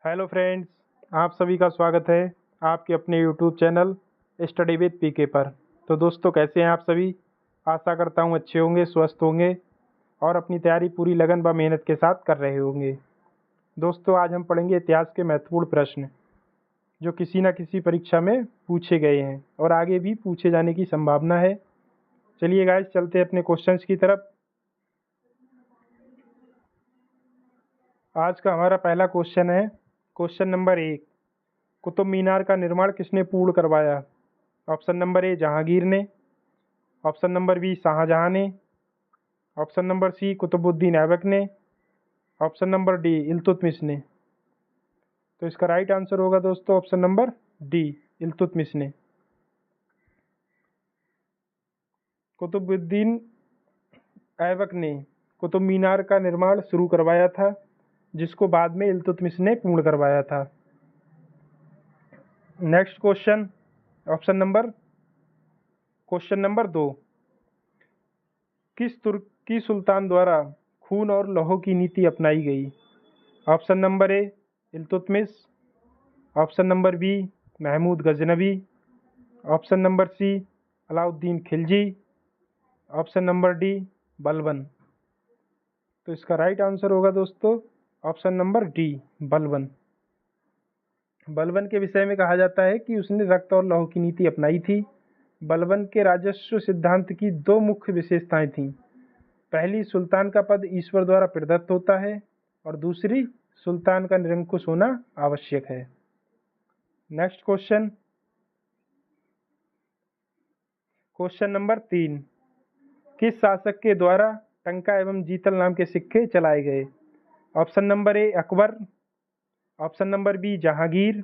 Hello friends, आप सभी का स्वागत है आपके अपने यूट्यूब चैनल स्टडी विद पीके पर। तो दोस्तों, कैसे हैं आप सभी? आशा करता हूं अच्छे होंगे, स्वस्थ होंगे और अपनी तैयारी पूरी लगन व मेहनत के साथ कर रहे होंगे। दोस्तों, आज हम पढ़ेंगे इतिहास के महत्वपूर्ण प्रश्न जो किसी न किसी परीक्षा में पूछे गए हैं और आगे भी पूछे जाने की संभावना है। चलिए गाइस, चलते हैं अपने क्वेश्चंस की तरफ। आज का हमारा पहला क्वेश्चन है क्वेश्चन नंबर 1। कुतुब मीनार का निर्माण किसने पूर्ण करवाया? ऑप्शन नंबर ए जहांगीर ने, ऑप्शन नंबर बी शाहजहां ने, option number c Qutbuddin Aibak ने, ऑप्शन नंबर डी इल्तुतमिश ने। तो इसका राइट आंसर होगा दोस्तों ऑप्शन नंबर डी, इल्तुतमिश ने। कुतुबुद्दीन ऐबक ने कुतुब मीनार का निर्माण शुरू करवाया था, जिसको बाद में इल्तुतमिश ने पूर्ण करवाया था। Next question, question number 2। किस तुर्की सुल्तान द्वारा खून और लौह की नीति अपनाई गई? ऑप्शन नंबर ए Iltutmish, option number b Mahmud Ghaznavi, option number c Alauddin Khilji, option number d Balban. तो इसका राइट आंसर होगा दोस्तों option number d, Balban. Balban के विषय में कहा जाता है कि उसने रक्त और लौह की नीति अपनाई थी। बलबन के राजस्व सिद्धांत की दो मुख्य विशेषताएं थीं। पहली, सुल्तान का पद ईश्वर द्वारा प्रदत्त होता है, और दूसरी, सुल्तान का निरंकुश होना आवश्यक है। Next question, question number 3। किस शासक के द्वारा टंका एवं जीतल नाम के सिक्के चलाए गए? Option number a Akbar, option number B Jahangir,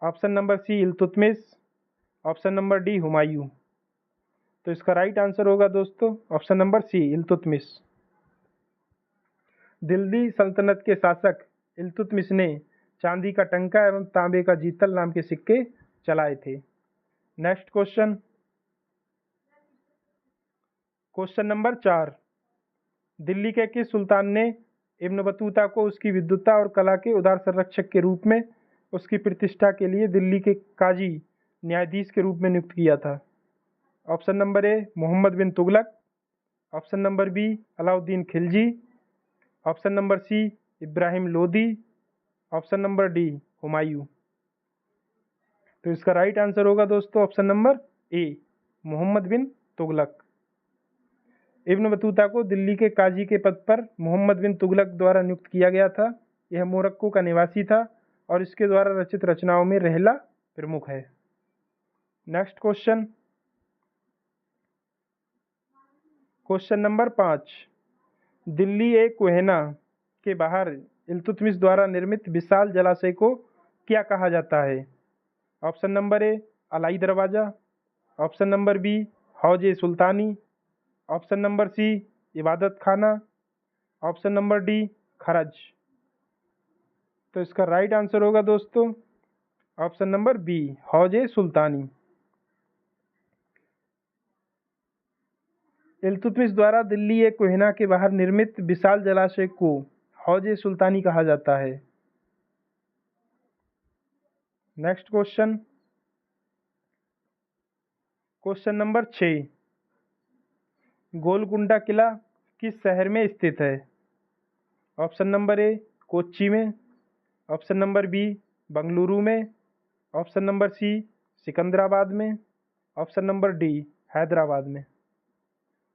option number c Iltutmish, option number d Humayun. तो इसका राइट आंसर होगा दोस्तों option number c, Iltutmish. Delhi सल्तनत के शासक इल्तुतमिश ने चांदी का टंका एवं तांबे का जीतल नाम के सिक्के चलाए थे। Next question, question number 4। Delhi के किस सुल्तान ने इब्न बतूता को उसकी विद्वता और कला के उदार संरक्षक के रूप में उसकी प्रतिष्ठा के लिए दिल्ली के काजी न्यायाधीश के रूप में नियुक्त किया था? Option number a Mohammad bin Tughlaq, option number b Alauddin Khilji, option number c Ibrahim Lodi, option number d Humayun. तो इसका राइट आंसर होगा दोस्तों option number a, Mohammad bin Tughlaq. Ibn Battuta को दिल्ली के काजी के पद पर मोहम्मद बिन तुगलक द्वारा नियुक्त किया गया था। यह मोरक्को का निवासी था और इसके द्वारा रचित रचनाओं में रहला प्रमुख है। Next question, question number 5। Delhi ए कोहेना के बाहर इल्तुतमिश द्वारा निर्मित विशाल जलाशय को क्या कहा जाता है? ऑप्शन नंबर ए अलाई दरवाजा, ऑप्शन नंबर बी हौज ए सुल्तानी, ऑप्शन नंबर सी इबादत खाना, ऑप्शन नंबर डी खरज। तो इसका राइट आंसर होगा दोस्तों ऑप्शन नंबर बी, हौज ए सुल्तानी। इल्तुतमिश द्वारा दिल्ली ए कोहिना के बाहर निर्मित विशाल जलाशय को हौज ए सुल्तानी कहा जाता है। Next question, question number 6। Golconda किला किस शहर में स्थित है? ऑप्शन नंबर ए कोच्चि में, ऑप्शन नंबर बी बंगलुरु में, ऑप्शन नंबर सी सिकंदराबाद में, ऑप्शन नंबर डी हैदराबाद में।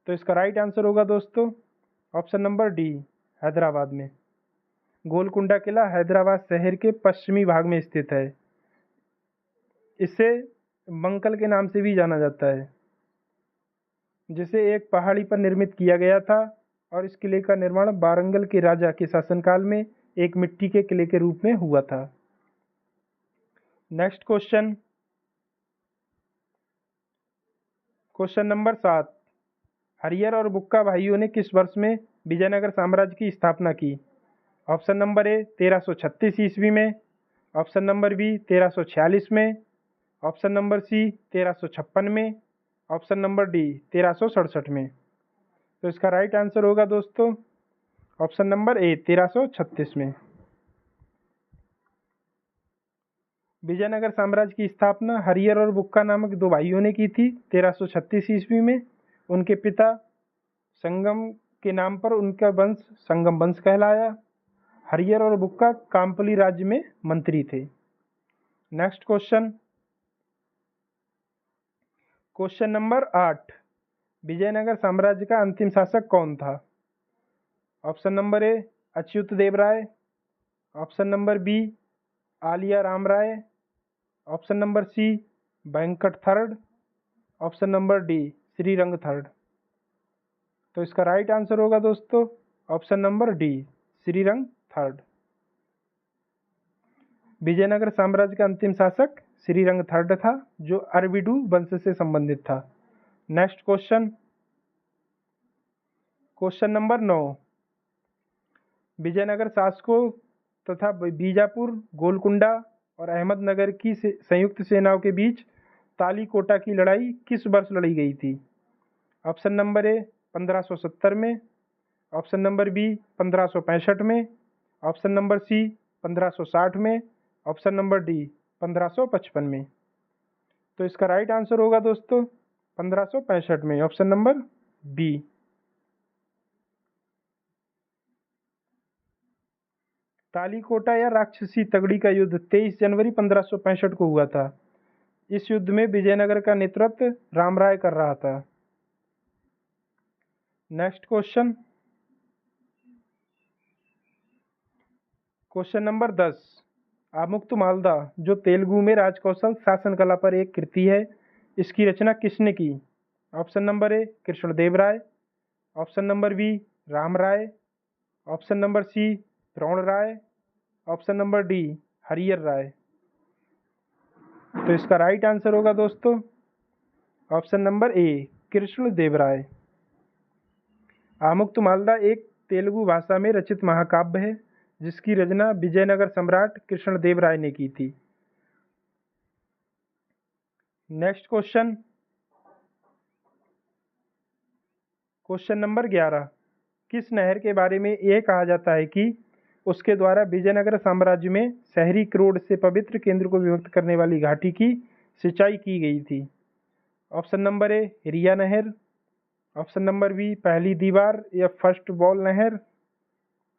तो इसका राइट आंसर होगा दोस्तों ऑप्शन नंबर डी, हैदराबाद में। गोलकुंडा किला हैदराबाद शहर के पश्चिमी भाग में स्थित है। इसे मंकल के नाम से भी जाना जाता है, जिसे एक पहाड़ी पर निर्मित किया गया था, और इस किले का निर्माण वारंगल के राजा के शासनकाल में एक मिट्टी के किले के रूप में हुआ था। Next question, question number 7। हरियर और बुक्का भाइयों ने किस वर्ष में विजयनगर साम्राज्य की स्थापना की? ऑप्शन नंबर ए 1336 ईस्वी में, ऑप्शन नंबर बी 1346 में, ऑप्शन नंबर सी 1356 में, ऑप्शन नंबर डी 1367 में। तो इसका राइट आंसर होगा दोस्तों ऑप्शन नंबर ए 1336 में। विजयनगर साम्राज्य की स्थापना हरियर और बुक्का नामक दो भाइयों ने की थी 1336 ईस्वी में। उनके पिता संगम के नाम पर उनका वंश संगम वंश कहलाया। हरियर और बुक्का कामपली राज्य में मंत्री थे। Next question, question number 8, Vijayanagara साम्राज्य का अंतिम शासक कौन था? Option number a Achyuta Deva Raya, option number b Aliya Rama Rai, option number c Venkata third, option number d Sriranga third. तो इसका राइट आंसर होगा दोस्तों option number d Sriranga third. Vijayanagara साम्राज्य का अंतिम शासक श्रीरंग थर्ड था, जो अरविडू वंश से संबंधित था। Next question, question number 9, Vijayanagara शासकों तथा बीजापुर, गोलकुंडा और अहमदनगर की संयुक्त सेनाओं के बीच तालीकोटा की लड़ाई किस वर्ष लड़ी गई थी? ऑप्शन नंबर ए 1570 में, ऑप्शन नंबर बी 1565 में, ऑप्शन नंबर सी 1560 में, ऑप्शन नंबर डी 1555 में। तो इसका राइट आंसर होगा दोस्तों 1565 में, ऑप्शन नंबर बी। तालीकोटा या राक्षसी तगड़ी का युद्ध 23 जनवरी 1565 को हुआ था। इस युद्ध में विजयनगर का नेतृत्व रामराय कर रहा था। Next question, question number 10, Amuktamalyada जो तेलुगु में राजकौशल शासन कला पर एक कृति है, इसकी रचना किसने की? Option number A Krishnadev Rai, option number B Ram Rai, option number C Dron Rai, option number D Hariyar Rai. तो इसका राइट आंसर होगा दोस्तों option number A Krishnadev Rai. Amuktamalyada एक तेलुगु भाषा में रचित महाकाव्य है, जिसकी रचना विजयनगर सम्राट कृष्णदेव राय ने की थी। नेक्स्ट क्वेश्चन, क्वेश्चन नंबर 11, किस नहर के बारे में यह कहा जाता है कि उसके द्वारा विजयनगर साम्राज्य में शहरी क्रोड से पवित्र केंद्र को विभक्त करने वाली घाटी की सिंचाई की गई थी? ऑप्शन नंबर ए रिया नहर, ऑप्शन नंबर बी पहली दीवार या फर्स्ट वॉल नहर,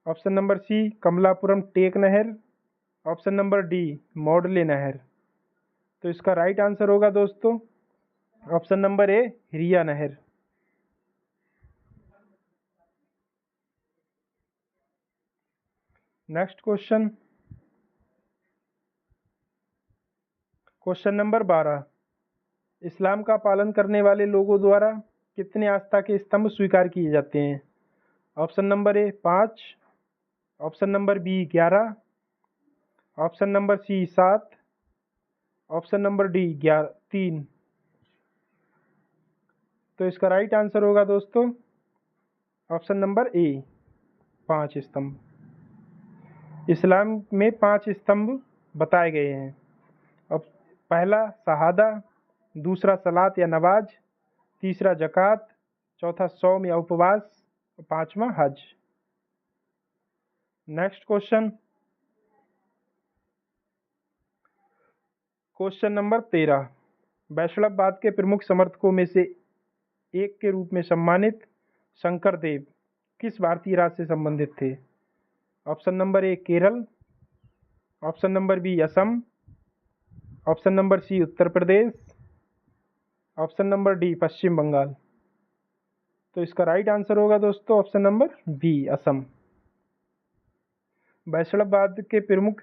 ऑप्शन नंबर सी कमलापुरम टेक नहर, ऑप्शन नंबर डी मॉडले नहर। तो इसका राइट आंसर होगा दोस्तों ऑप्शन नंबर ए रिया नहर। नेक्स्ट क्वेश्चन, क्वेश्चन नंबर 12, इस्लाम का पालन करने वाले लोगों द्वारा कितने आस्था के स्तंभ स्वीकार किए जाते हैं? Option number A 5, option number B 11, option number C 7, option number D 3। तो इसका राइट आंसर होगा दोस्तों ऑप्शन नंबर ए 5 स्तंभ। इस्लाम में 5 स्तंभ बताए गए हैं। अब पहला शहादा, दूसरा सलात या नमाज, तीसरा ज़कात, चौथा सौम या उपवास और पांचवा हज। नेक्स्ट क्वेश्चन, क्वेश्चन नंबर 13, वैष्णववाद के प्रमुख समर्थकों में से एक के रूप में सम्मानित शंकरदेव किस भारतीय राज्य से संबंधित थे? ऑप्शन नंबर ए Kerala, option number b Assam, option number c Uttar Pradesh, option number d Paschim Bangal. तो इसका राइट आंसर होगा दोस्तों ऑप्शन नंबर बी असम। वैष्णववाद के प्रमुख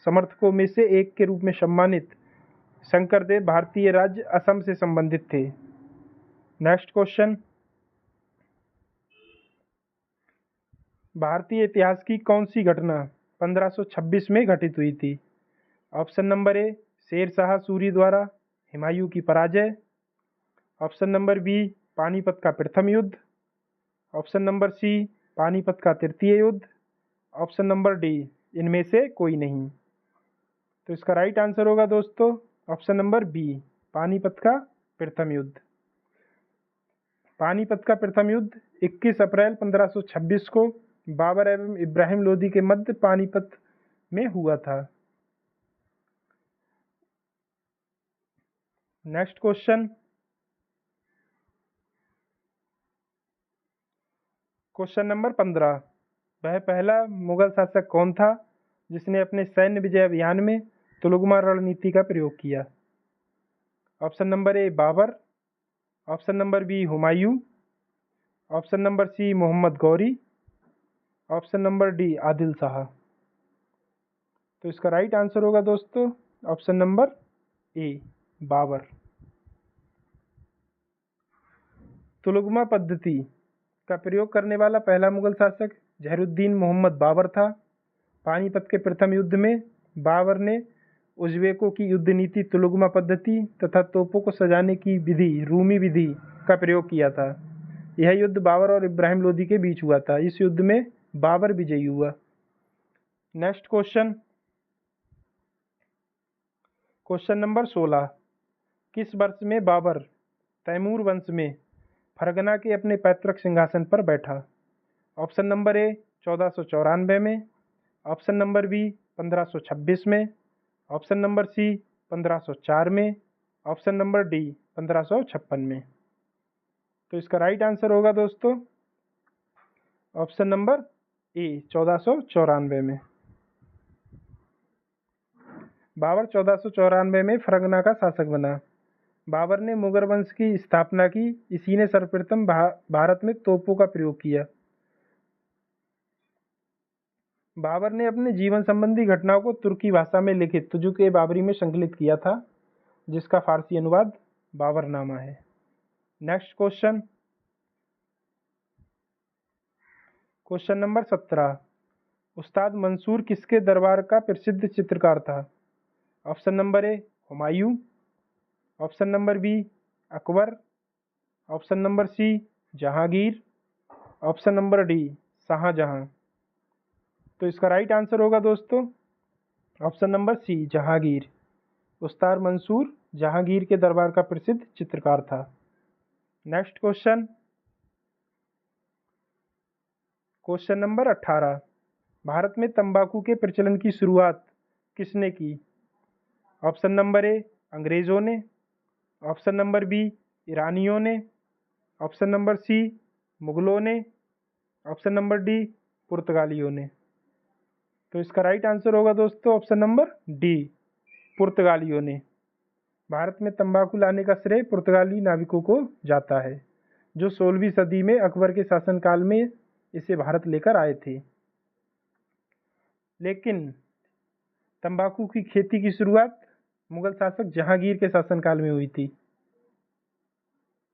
समर्थकों में से एक के रूप में सम्मानित शंकरदेव भारतीय राज्य असम से संबंधित थे। नेक्स्ट क्वेश्चन, भारतीय इतिहास की कौन सी घटना 1526 में घटित हुई थी? ऑप्शन नंबर ए शेर शाह सूरी द्वारा हुमायूं की पराजय, ऑप्शन नंबर बी पानीपत का प्रथम युद्ध, ऑप्शन नंबर सी पानीपत का तृतीय युद्ध, ऑप्शन नंबर डी इनमें से कोई नहीं। तो इसका राइट आंसर होगा दोस्तों ऑप्शन नंबर बी पानीपत का प्रथम युद्ध। पानीपत का प्रथम युद्ध 21 अप्रैल 1526 को बाबर एवं इब्राहिम लोदी के मध्य पानीपत में हुआ था। Next question, question number 15। वह पहला मुगल शासक कौन था जिसने अपने सैन्य विजय अभियान में तुलुगमा रणनीति का प्रयोग किया? Option number A Babar, option number B Humayun, option number C Mohammad Ghori, option number D Adil Shah. तो इसका राइट आंसर होगा दोस्तों ऑप्शन नंबर ए बाबर। तुलुगमा पद्धति का प्रयोग करने वाला पहला मुगल शासक जहरुद्दीन मोहम्मद बाबर था। पानीपत के प्रथम युद्ध में बाबर ने उज़्बेकों की युद्ध नीति तुलुगमा पद्धति तथा तोपों को सजाने की विधि रूमी विधि का प्रयोग किया था। यह युद्ध बाबर और इब्राहिम लोदी के बीच हुआ था। इस युद्ध में बाबर विजयी हुआ। Next question, question number 16। किस वर्ष में बाबर तैमूर वंश में फरगना के अपने पैतृक सिंहासन पर बैठा? ऑप्शन नंबर ए 1494 में, ऑप्शन नंबर बी 1526 में, ऑप्शन नंबर सी 1504 में, ऑप्शन नंबर डी 1556 में। तो इसका राइट आंसर होगा दोस्तों ऑप्शन नंबर ए 1494 में। बाबर 1494 में फरगना का शासक बना। बाबर ने मुगल वंश की स्थापना की। इसी ने सर्वप्रथम भारत में तोपों का प्रयोग किया। बाबर ने अपने जीवन संबंधी घटनाओं को तुर्की भाषा में लिखित तुजुक-ए-बाबरी में संकलित किया था, जिसका फारसी अनुवाद बाबरनामा है। Next question, question number 17। Ustad Mansur किसके दरबार का प्रसिद्ध चित्रकार था? Option number A Humayun, option number B Akbar, option number C Jahangir, option number D Shahjahan. तो इसका राइट आंसर होगा दोस्तों ऑप्शन नंबर सी जहांगीर। उस्ताद मंसूर जहांगीर के दरबार का प्रसिद्ध चित्रकार था। Next question, question number 18। Bharat में तंबाकू के प्रचलन की शुरुआत किसने की? ऑप्शन नंबर ए अंग्रेजों ने, ऑप्शन नंबर बी ईरानियों ने, ऑप्शन नंबर सी मुगलों ने, ऑप्शन नंबर डी पुर्तगालियों ने। तो इसका राइट आंसर होगा दोस्तों ऑप्शन नंबर डी पुर्तगालियों ने। भारत में तंबाकू लाने का श्रेय पुर्तगाली नाविकों को जाता है, जो 16वीं सदी में अकबर के शासनकाल में इसे भारत लेकर आए थे। लेकिन तंबाकू की खेती की शुरुआत मुगल शासक जहांगीर के शासनकाल में हुई थी।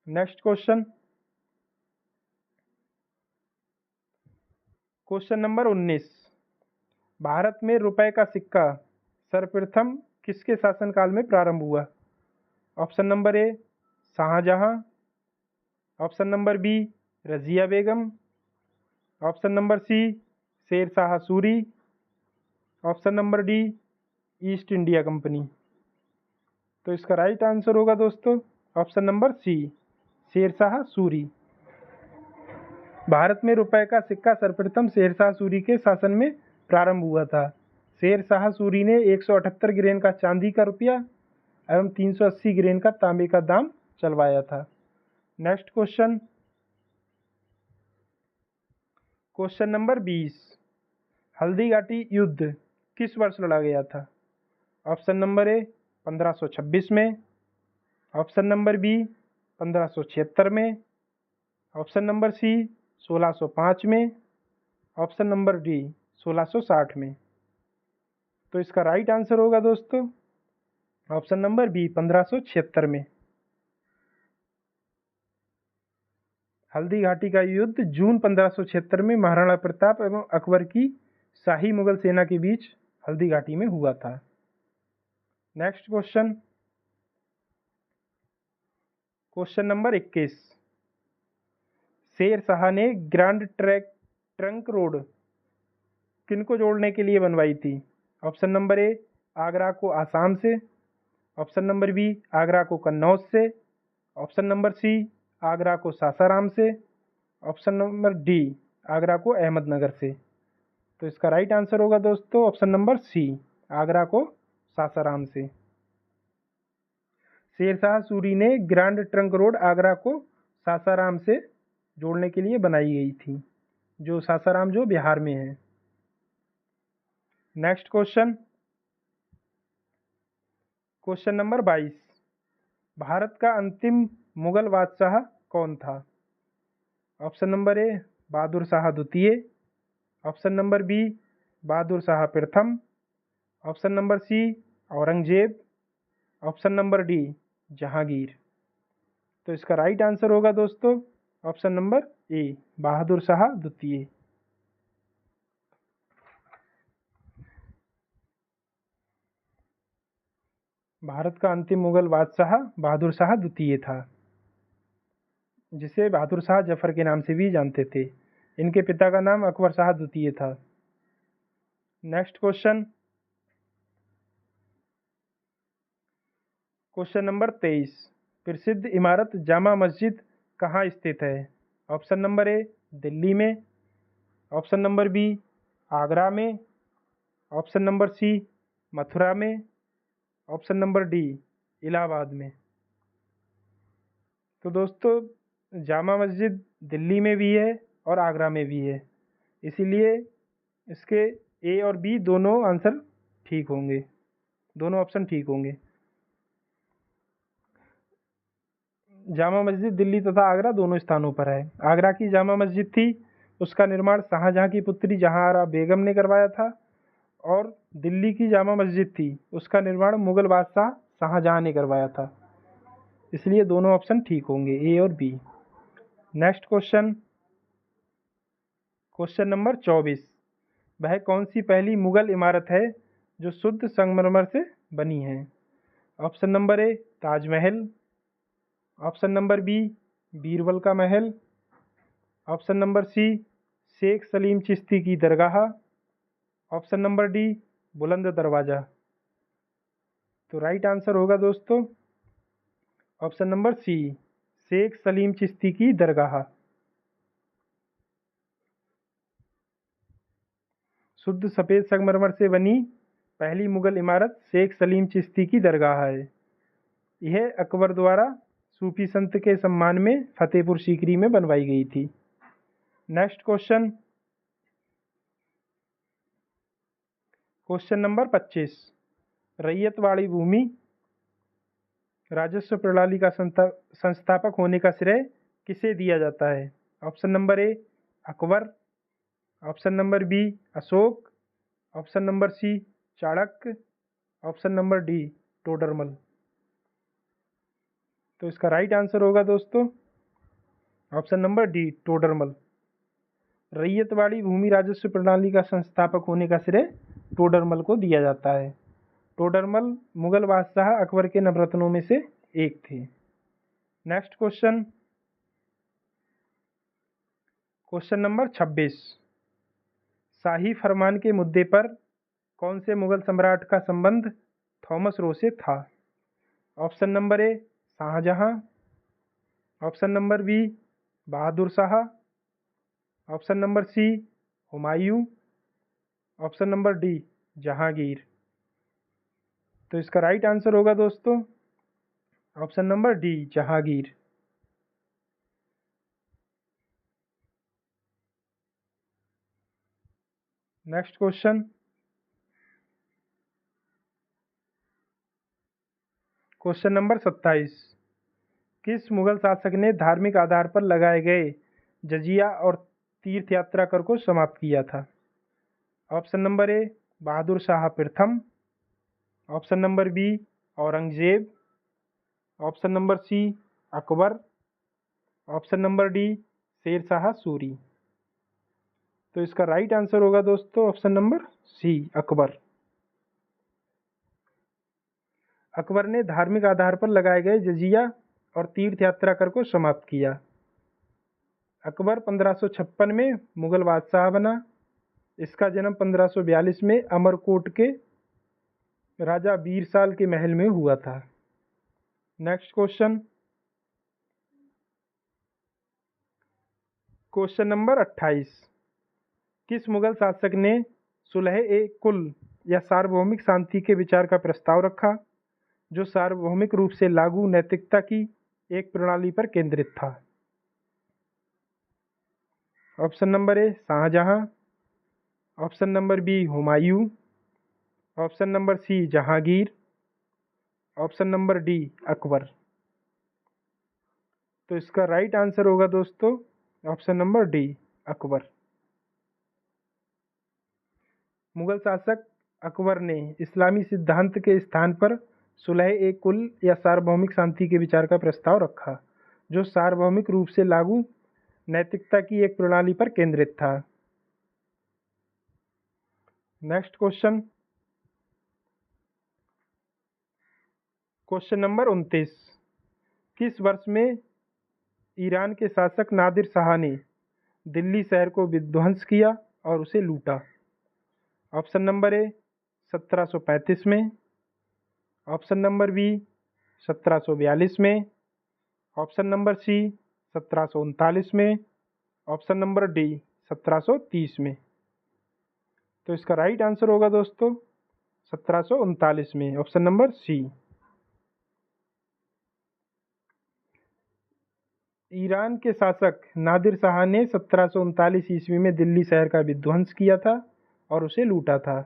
Next question, question number 19। Bharat में रुपए का सिक्का सर्वप्रथम किसके शासनकाल में प्रारंभ हुआ? ऑप्शन नंबर ए Shahjahan, option number b Razia Begum, option number c Sher Shah Suri, option number d East India Company. तो इसका राइट आंसर होगा दोस्तों option number c Sher Shah Suri. Bharat में रुपए का सिक्का सर्वप्रथम शेर शाह सूरी के शासन में प्रारंभ हुआ था। शेर शाह सूरी ने 178 ग्रेन का चांदी का रुपया एवं 380 ग्रेन का तांबे का दाम चलवाया था। Next question, question number 20। Haldi Ghati युद्ध किस वर्ष लड़ा गया था? ऑप्शन नंबर ए 1526 में, ऑप्शन नंबर बी 1576 में, ऑप्शन नंबर सी 1605 में, ऑप्शन नंबर डी 1660 में। तो इसका राइट आंसर होगा दोस्तों ऑप्शन नंबर बी 1576 में। हल्दी घाटी का युद्ध जून 1576 में महाराणा प्रताप एवं अकबर की शाही मुगल सेना के बीच हल्दी घाटी में हुआ था। Next question, question number 21। Sher Shah ने ग्रैंड ट्रंक रोड किनको जोड़ने के लिए बनवाई थी? ऑप्शन नंबर ए आगरा को आसाम से, ऑप्शन नंबर बी आगरा को कन्नौज से, ऑप्शन नंबर सी आगरा को सासाराम से, ऑप्शन नंबर डी आगरा को अहमदनगर से। तो इसका राइट आंसर होगा दोस्तों ऑप्शन नंबर सी आगरा को सासाराम से। शेरशाह सूरी ने ग्रैंड ट्रंक रोड आगरा को सासाराम से जोड़ने के लिए बनाई गई थी, जो सासाराम जो बिहार में है। Next question, question number 22, Bharat का अंतिम मुगल बादशाह कौन था? Option number A Bahadur Shah द्वितीय, option number B Bahadur Shah प्रथम, option number C Aurangzeb, option number D Jahangir. तो इसका राइट आंसर होगा दोस्तों option number A Bahadur Shah द्वितीय। भारत का अंतिम मुगल बादशाह बहादुर शाह द्वितीय था, जिसे बहादुर शाह जफर के नाम से भी जानते थे। इनके पिता का नाम अकबर शाह द्वितीय था। नेक्स्ट क्वेश्चन, क्वेश्चन नंबर 23, प्रसिद्ध इमारत जामा मस्जिद कहाँ स्थित है? ऑप्शन नंबर ए दिल्ली में, ऑप्शन नंबर बी आगरा में, ऑप्शन नंबर सी मथुरा में, ऑप्शन नंबर डी इलाहाबाद में। तो दोस्तों जामा मस्जिद दिल्ली में भी है और आगरा में भी है, इसीलिए इसके ए और बी दोनों आंसर ठीक होंगे, दोनों ऑप्शन ठीक होंगे। जामा मस्जिद दिल्ली तथा आगरा दोनों स्थानों पर है। आगरा की जामा मस्जिद थी, उसका निर्माण शाहजहां की पुत्री जहांआरा बेगम ने करवाया था, और दिल्ली की जामा मस्जिद थी, उसका निर्माण मुगल बादशाह शाहजहां ने करवाया था, इसलिए दोनों ऑप्शन ठीक होंगे ए और B. Next question, question number 24, वह कौन सी पहली मुगल इमारत है जो शुद्ध संगमरमर से बनी है? Option number A Taj Mahal, option number B Birbal का महल, option number C Sheikh Salim Chishti की दरगाह, ऑप्शन नंबर डी बुलंद दरवाजा। तो राइट आंसर होगा दोस्तों option number C Sheikh Salim Chishti की दरगाह। शुद्ध सफ़ेद संगमरमर से बनी पहली मुगल इमारत शेख सलीम चिश्ती की दरगाह है। यह अकबर द्वारा सूफी संत के सम्मान में फतेहपुर सीकरी में बनवाई गई थी। नेक्स्ट क्वेश्चन, क्वेश्चन नंबर 25, रैयतवाड़ी भूमि राजस्व प्रणाली का संस्थापक होने का श्रेय किसे दिया जाता है? Option number a Akbar, option number b Ashoka, option number c Chanakya, option number d Todarmal. तो इसका राइट आंसर होगा दोस्तों ऑप्शन नंबर डी टोडरमल। रैयतवाड़ी भूमि राजस्व प्रणाली का संस्थापक होने का श्रेय टोडरमल को दिया जाता है। टोडरमल मुगल बादशाह अकबर के नवरत्नों में से एक थे। नेक्स्ट क्वेश्चन, क्वेश्चन नंबर 26, शाही फरमान के मुद्दे पर कौन से मुगल सम्राट का संबंध थॉमस रो से था? ऑप्शन नंबर ए Shahjahan, option number B Bahadur Shah, option number C Humayun, option number D Jahangir. तो इसका राइट आंसर होगा दोस्तों option number D Jahangir. Next question, question number 27, किस मुगल शासक ने धार्मिक आधार पर लगाए गए जजिया और तीर्थ यात्रा कर को समाप्त किया था? Option number A Bahadur Shah प्रथम, option number B Aurangzeb, option number C Akbar, option number D Sher Shah Suri. तो इसका राइट आंसर होगा दोस्तों option number C Akbar. Akbar ने धार्मिक आधार पर लगाए गए जजिया और तीर्थ यात्रा कर को समाप्त किया। अकबर 1556 में मुगल बादशाह बना। इसका जन्म 1542 में अमरकोट के राजा बीरसाल के महल में हुआ था। नेक्स्ट क्वेश्चन, क्वेश्चन नंबर 28, किस मुगल शासक ने सुलह ए कुल या सार्वभौमिक शांति के विचार का प्रस्ताव रखा, जो सार्वभौमिक रूप से लागू नैतिकता की एक प्रणाली पर केंद्रित था? ऑप्शन नंबर ए Shahjahan, option number B Humayun, option number C Jahangir, option number D Akbar. तो इसका राइट आंसर होगा दोस्तों option number D Akbar. Mughal शासक अकबर ने इस्लामी सिद्धांत के स्थान पर सुलह ए कुल या सार्वभौमिक शांति के विचार का प्रस्ताव रखा, जो सार्वभौमिक रूप से लागू नैतिकता की एक प्रणाली पर केंद्रित था। Next question, question number 29। किस वर्ष में ईरान के शासक नादिर शाह ने दिल्ली शहर को विध्वंस किया और उसे लूटा? ऑप्शन नंबर ए 1735 में, ऑप्शन नंबर बी 1742 में, ऑप्शन नंबर सी 1739 में, ऑप्शन नंबर डी 1730 में। तो इसका राइट आंसर होगा दोस्तों 1739 में, ऑप्शन नंबर सी। ईरान के शासक नादिर शाह ने 1739 ईस्वी में दिल्ली शहर का विध्वंस किया था और उसे लूटा था।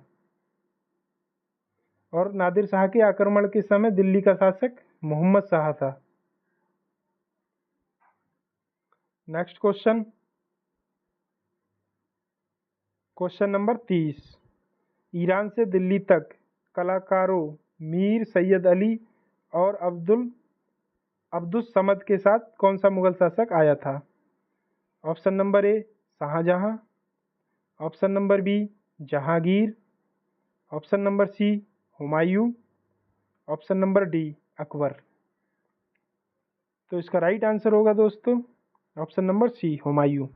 और नादिर शाह के आक्रमण के समय दिल्ली का शासक मोहम्मद शाह था। Next question, question number 30। Iran से दिल्ली तक कलाकारों मीर सैयद अली और अब्दुस समद के साथ कौन सा मुगल शासक आया था? ऑप्शन नंबर ए Shahjahan, option number B Jahangir, option number C Humayun, option number D Akbar. तो इसका राइट आंसर होगा दोस्तों option number C Humayun.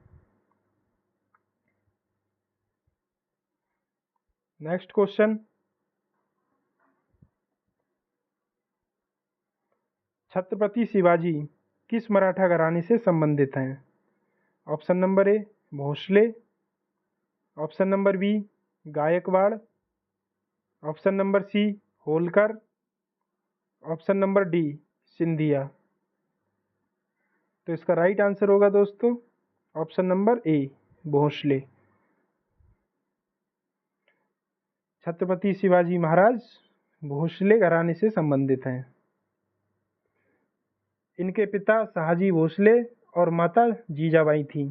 Next question, Chhatrapati Shivaji किस मराठा घराने से संबंधित हैं? Option number A Bhosale, option number B Gaikwad, option number C Holkar, option number D Scindia. तो इसका राइट आंसर होगा दोस्तों option number A Bhosale. Chhatrapati Shivaji Maharaj Bhosle घराने से संबंधित हैं। इनके पिता शाहजी भोसले और माता जीजाबाई थी।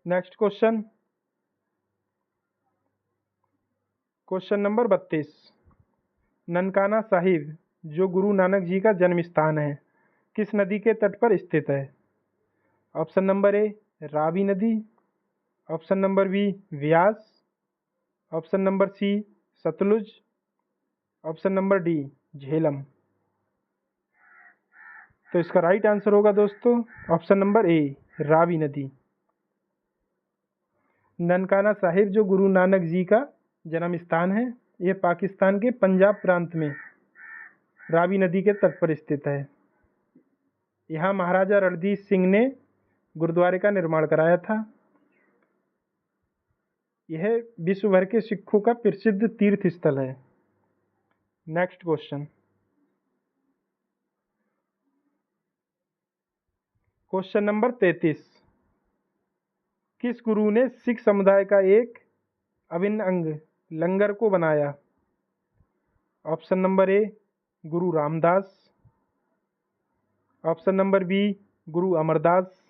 Next question, question number 32। Nankana Sahib जो गुरु नानक जी का जन्म स्थान है किस नदी के तट पर स्थित है? ऑप्शन नंबर ए रावी नदी, option number b Beas, option number c Sutlej, option number d Jhelum. तो इसका राइट आंसर होगा दोस्तों ऑप्शन नंबर ए रावी नदी। ननकाना साहिब जो गुरु नानक जी का जन्म स्थान है यह पाकिस्तान के पंजाब प्रांत में रावी नदी के तट पर स्थित है। यहाँ महाराजा रणजीत सिंह ने गुरुद्वारे का निर्माण कराया था। यह विश्व भर के सिखों का प्रसिद्ध तीर्थ स्थल है। Next question, question number 33। किस गुरु ने सिख समुदाय का एक अभिन्न अंग लंगर को बनाया? ऑप्शन नंबर ए गुरु रामदास, ऑप्शन नंबर बी गुरु अमरदास,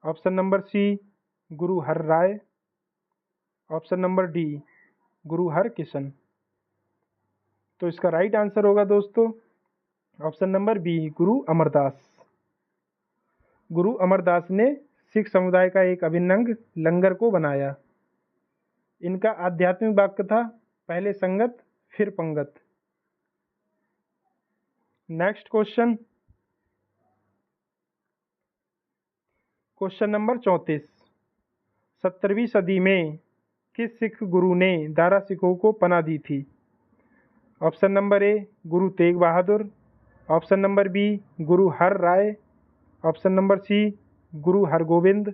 ऑप्शन नंबर सी गुरु हर राय, ऑप्शन नंबर डी गुरु हर किशन। तो इसका राइट आंसर होगा दोस्तों ऑप्शन नंबर बी गुरु अमरदास। गुरु अमरदास ने सिख समुदाय का एक अभिन्न अंग लंगर को बनाया। इनका आध्यात्मिक वाक्य था पहले संगत फिर पंगत। Next question, question number 34। 17वीं सदी में किस सिख गुरु ने दारा सिखों को पनाह दी थी? ऑप्शन नंबर ए Guru Tegh Bahadur, option number B गुरु हर राय, ऑप्शन नंबर सी गुरु हरगोविंद,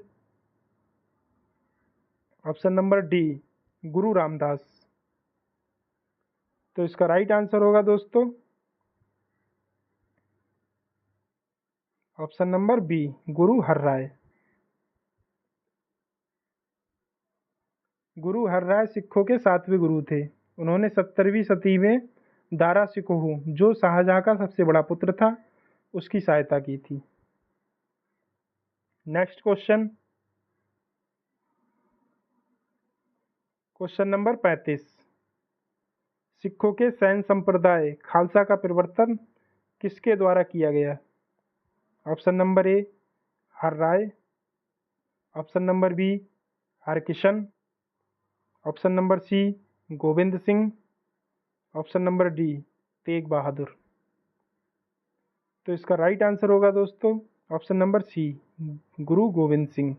ऑप्शन नंबर डी गुरु रामदास। तो इसका राइट आंसर होगा दोस्तों ऑप्शन नंबर बी, गुरु हरराय। गुरु हरराय सिखों के 7वें गुरु थे। उन्होंने 17वीं सदी में दारा शिकोह, जो शाहजहां का सबसे बड़ा पुत्र था, उसकी सहायता की थी। Next question, question number 35। सिखों के सैन्य संप्रदाय खालसा का परिवर्तन किसके द्वारा किया गया? Option number a, Har Rai. Option number b, Harkishan. Option number c, Govind Singh. Option number d, Tegh Bahadur. तो इसका राइट आंसर होगा दोस्तों ऑप्शन नंबर सी, गुरु गोविंद सिंह।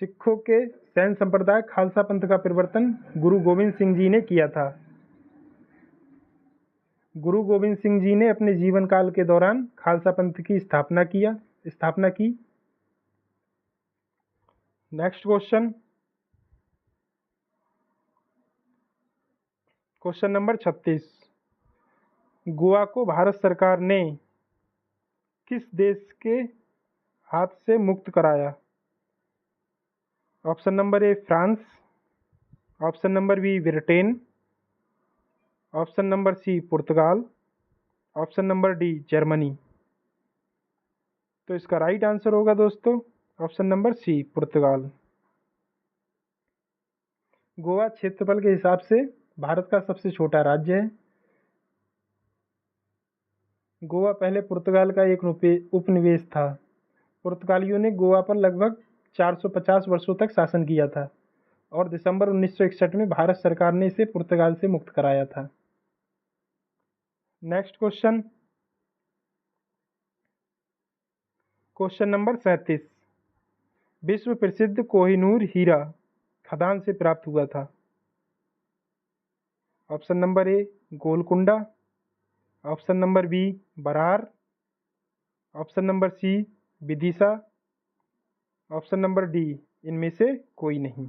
सिखों के सैन्य संप्रदाय खालसा पंथ का परिवर्तन गुरु गोविंद सिंह जी ने किया था। गुरु गोविंद सिंह जी ने अपने जीवन काल के दौरान खालसा पंथ की स्थापना की। Next question, question number 36। Goa को भारत सरकार ने किस देश के हाथ से मुक्त कराया? Option number A, France. Option number B, Britain. Option number C, पुर्तगाल। Option number D, Germany. तो इसका राइट आंसर होगा दोस्तों ऑप्शन नंबर सी, पुर्तगाल। गोवा क्षेत्रफल के हिसाब से भारत का सबसे छोटा राज्य है। गोवा पहले पुर्तगाल का एक उपनिवेश था। पुर्तगालियों ने गोवा पर लगभग 450 वर्षों तक शासन किया था और दिसंबर 1961 में भारत सरकार ने इसे पुर्तगाल से मुक्त कराया था। Next question, question number 37। विश्व प्रसिद्ध कोहिनूर हीरा खदान से प्राप्त हुआ था। Option number A, Golconda. Option number B, Berar. Option number C, Vidisha. Option number D, इनमें से कोई नहीं।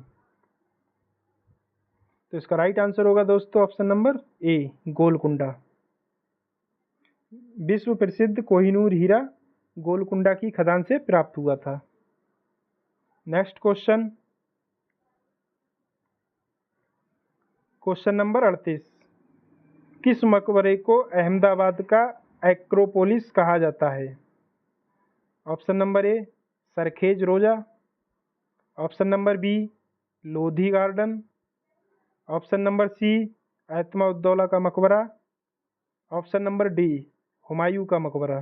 तो इसका राइट आंसर होगा दोस्तों ऑप्शन नंबर ए, गोलकुंडा। विश्व प्रसिद्ध कोहिनूर हीरा गोलकुंडा की खदान से प्राप्त हुआ था। Next question, question number 38। किस मकबरे को अहमदाबाद का एक्रोपोलिस कहा जाता है? Option number a, Sarkhej Roza. Option number b, Lodhi garden. Option number c, Itmaduddaulah का मकबरा। ऑप्शन नंबर डी, हुमायूं का मकबरा।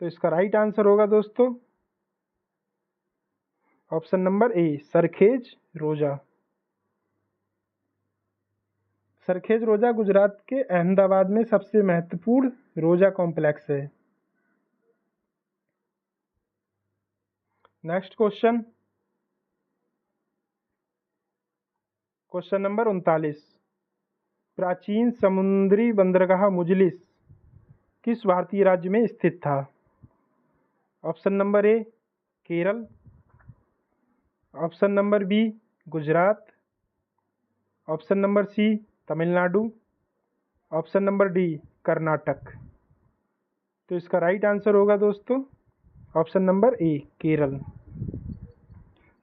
तो इसका राइट आंसर होगा दोस्तों ऑप्शन नंबर ए, सरखेज रोजा। सरखेज रोजा गुजरात के अहमदाबाद में सबसे महत्वपूर्ण रोजा कॉम्प्लेक्स है। Next question, question number 39। प्राचीन समुद्री बंदरगाह मुजलिस किस भारतीय राज्य में स्थित था? ऑप्शन नंबर ए, Kerala. Option number B, Gujarat. Option number C, Tamil Nadu. Option number D, Karnataka. तो इसका राइट आंसर होगा दोस्तों ऑप्शन नंबर ए, केरल।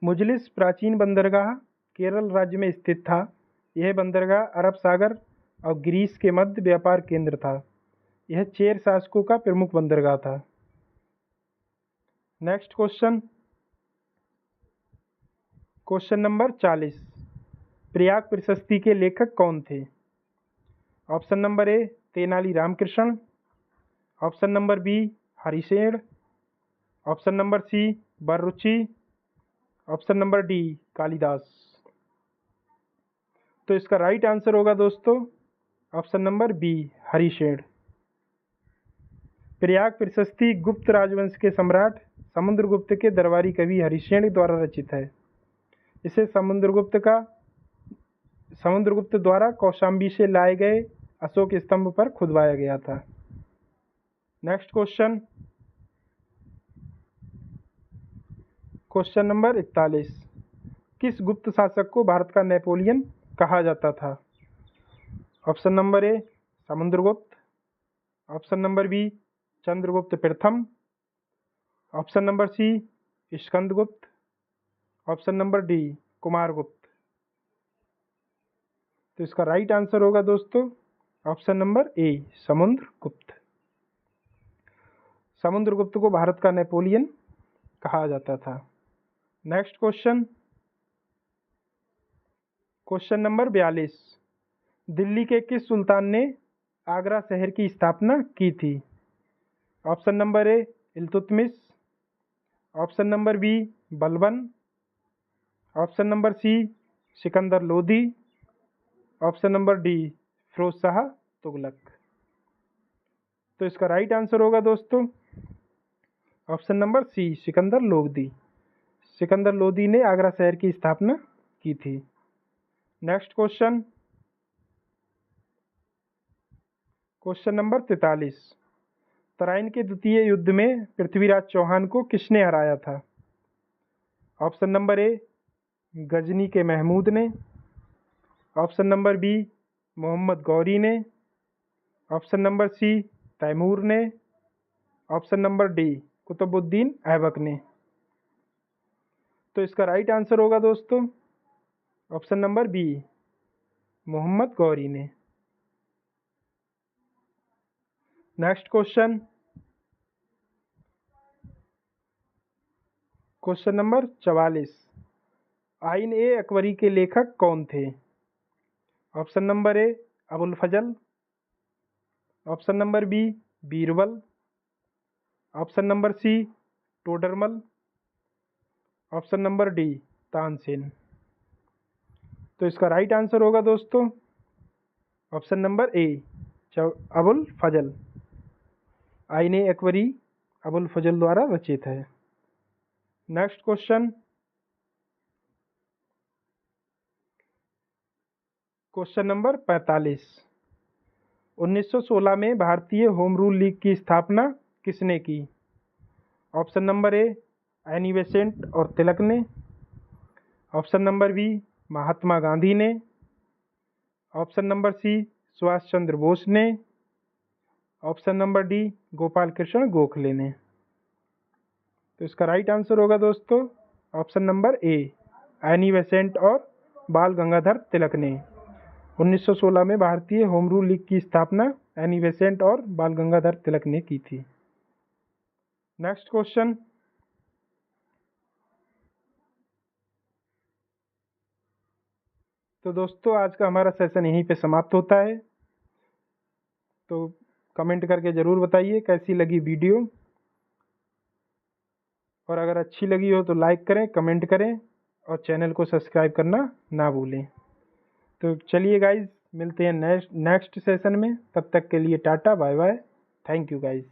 मुजलिस प्राचीन बंदरगाह केरल राज्य में स्थित था। यह बंदरगाह अरब सागर और ग्रीस के मध्य व्यापार केंद्र था। यह चेर शासकों का प्रमुख बंदरगाह था। Next question, question number 40। Prayag Prashasti के लेखक कौन थे? Option number a, Tenali Ramakrishna. Option number b, Harishena. Option number c, Vararuchi. Option number d, Kalidasa. तो इसका राइट आंसर होगा दोस्तों option number b, Harishena. Prayag Prashasti Gupta राजवंश के सम्राट समुद्रगुप्त के दरबारी कवि हरिशेन द्वारा रचित है। इसे समुद्रगुप्त द्वारा कौशाम्बी से लाए गए अशोक स्तंभ पर खुदवाया गया था। Next question, question number 41। किस गुप्त शासक को भारत का नेपोलियन कहा जाता था? Option number a Samudragupta, option number b Chandragupta प्रथम, option number c Skandagupta, option number d Kumaragupta. तो इसका राइट आंसर होगा दोस्तों option number a Samudragupta. Samudragupta को भारत का नेपोलियन कहा जाता था। Next question, question number 42। Delhi के किस सुल्तान ने आगरा शहर की स्थापना की थी? ऑप्शन नंबर ए Iltutmish, option number B Balban, option number C Sikandar Lodi, option number D Firoz Shah Tughlaq. तो इसका राइट आंसर होगा दोस्तों option number C Sikandar Lodi. Sikandar Lodi ने आगरा शहर की स्थापना की थी। Next question, question number 43। Tarain के द्वितीय युद्ध में पृथ्वीराज चौहान को किसने हराया था? ऑप्शन नंबर ए गजनी के महमूद ने, option number b Mohammad Ghori ने, ऑप्शन नंबर सी तैमूर ने, option number d Qutubuddin Aibak ने। तो इसका राइट आंसर होगा दोस्तों option number b Mohammad Ghori ने। Next question, question number 44। Ain e Akbari के लेखक कौन थे? Option number a Abul Fazal, option number B Birbal, option number c Todarmal, option number d Tansen. तो इसका राइट आंसर होगा दोस्तों ऑप्शन नंबर ए अबुल फजल। आइन ए अकबरी अबुल फजल द्वारा रचित है। Next question, question number 45। 1916 में भारतीय होम रूल लीग की स्थापना किसने की? ऑप्शन नंबर ए एनी बेसेंट और तिलक ने, option number B Mahatma Gandhi ने, ऑप्शन नंबर सी सुभाष चंद्र बोस ने, option number D Gopal Krishna Gokhale ने। तो इसका राइट आंसर होगा दोस्तों ऑप्शन नंबर ए एनी बेसेंट और बाल गंगाधर तिलक ने 1916 में भारतीय होम रूल लीग की स्थापना एनी बेसेंट और बाल गंगाधर तिलक ने की थी। नेक्स्ट क्वेश्चन, तो दोस्तों आज का हमारा सेशन यहीं पे समाप्त होता है। तो कमेंट करके ज़रूर बताइए कैसी लगी वीडियो, और अगर अच्छी लगी हो तो लाइक करें, कमेंट करें और चैनल को सब्सक्राइब करना ना भूलें। तो चलिए गाइज मिलते हैं नेक्स्ट सेशन में। तब तक के लिए tata bye bye, thank you guys.